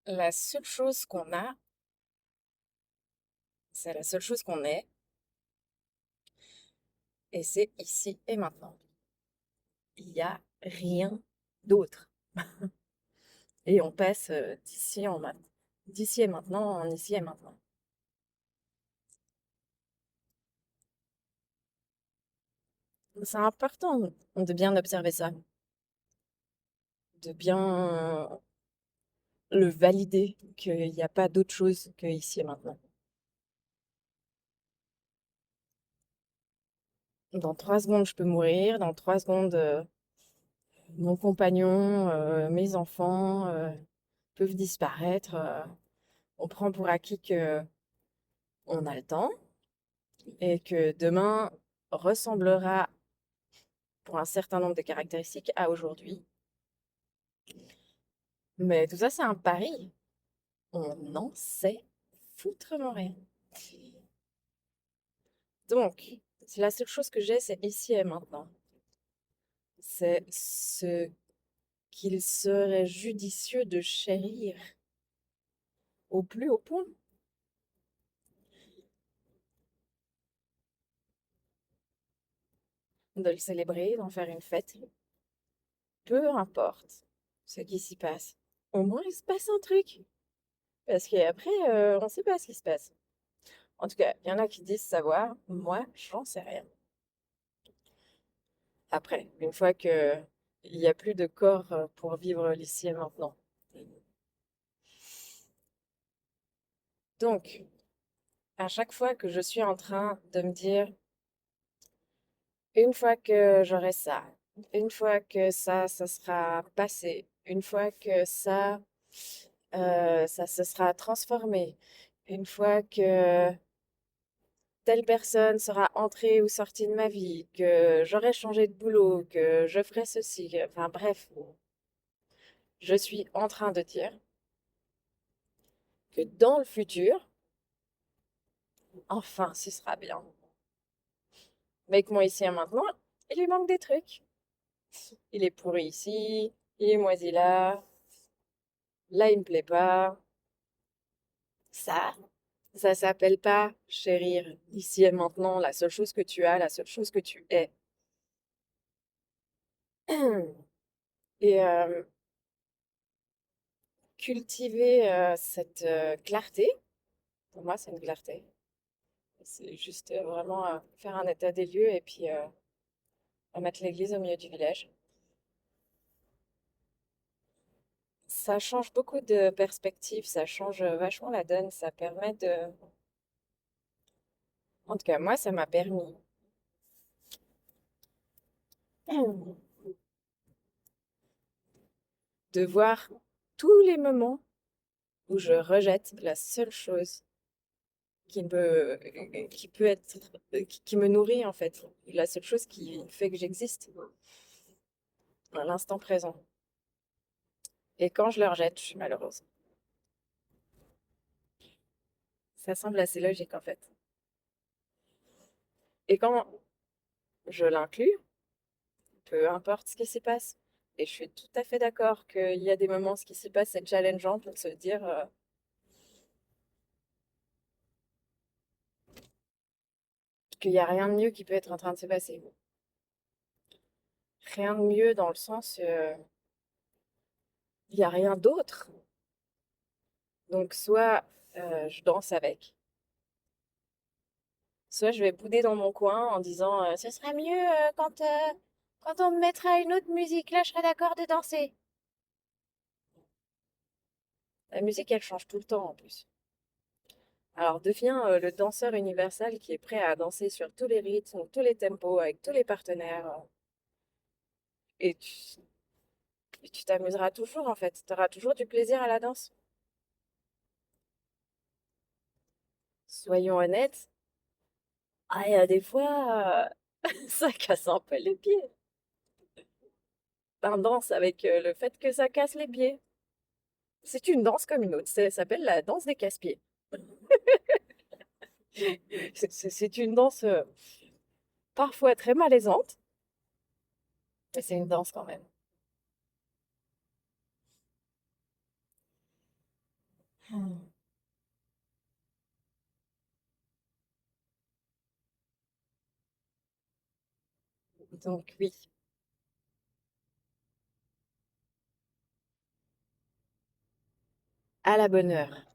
La seule chose qu'on a, c'est la seule chose qu'on est, et c'est ici et maintenant. Il n'y a rien d'autre. Et on passe d'ici et maintenant en ici et maintenant. C'est important de bien observer ça, de bien le valider, qu'il n'y a pas d'autre chose que ici et maintenant. Dans 3 secondes, je peux mourir. Dans 3 secondes, mon compagnon, mes enfants peuvent disparaître. On prend pour acquis que on a le temps et que demain ressemblera pour un certain nombre de caractéristiques à aujourd'hui. Mais tout ça, c'est un pari. On n'en sait foutrement rien. Donc, c'est la seule chose que j'ai, c'est ici et maintenant. C'est ce qu'il serait judicieux de chérir au plus haut point, de le célébrer, d'en faire une fête. Peu importe ce qui s'y passe. Au moins, il se passe un truc. Parce qu'après, on ne sait pas ce qui se passe. En tout cas, il y en a qui disent savoir. Moi, j'en sais rien. Après, une fois que il n'y a plus de corps pour vivre l'ici et maintenant. Donc, à chaque fois que je suis en train de me dire, une fois que j'aurai ça, une fois que ça sera passé, une fois que ça se sera transformé, une fois que telle personne sera entrée ou sortie de ma vie, que j'aurai changé de boulot, que je ferai ceci, enfin bref, je suis en train de dire que dans le futur, enfin, ce sera bien. Mais que moi, ici et maintenant, il lui manque des trucs. Il est pourri ici, il est moisi là, là, il me plaît pas. Ça, ça s'appelle pas chérir ici et maintenant la seule chose que tu as, la seule chose que tu es. Et cultiver cette clarté, pour moi, c'est une clarté. C'est juste vraiment faire un état des lieux et puis mettre l'église au milieu du village. Ça change beaucoup de perspectives, ça change vachement la donne, ça permet de... En tout cas, moi, ça m'a permis de voir tous les moments où je rejette la seule chose qui peut être, qui me nourrit en fait, la seule chose qui fait que j'existe à l'instant présent. Et quand je le rejette, je suis malheureuse. Ça semble assez logique en fait. Et quand je l'inclus, peu importe ce qui s'y passe. Et je suis tout à fait d'accord qu'il y a des moments, ce qui s'y passe, c'est challengeant pour se dire qu'il n'y a rien de mieux qui peut être en train de se passer. Rien de mieux dans le sens, il n'y a rien d'autre. Donc soit je danse avec, soit je vais bouder dans mon coin en disant ce serait mieux quand on me mettra une autre musique, là je serais d'accord de danser. La musique, elle change tout le temps en plus. Alors deviens le danseur universel qui est prêt à danser sur tous les rythmes, tous les tempos, avec tous les partenaires. Et tu t'amuseras toujours en fait. Tu auras toujours du plaisir à la danse. Soyons honnêtes, ah, il y a des fois, ça casse un peu les pieds. Ben, danse avec le fait que ça casse les pieds. C'est une danse comme une autre. Ça s'appelle la danse des casse-pieds. C'est une danse parfois très malaisante, mais c'est une danse quand même. Donc oui, à la bonne heure.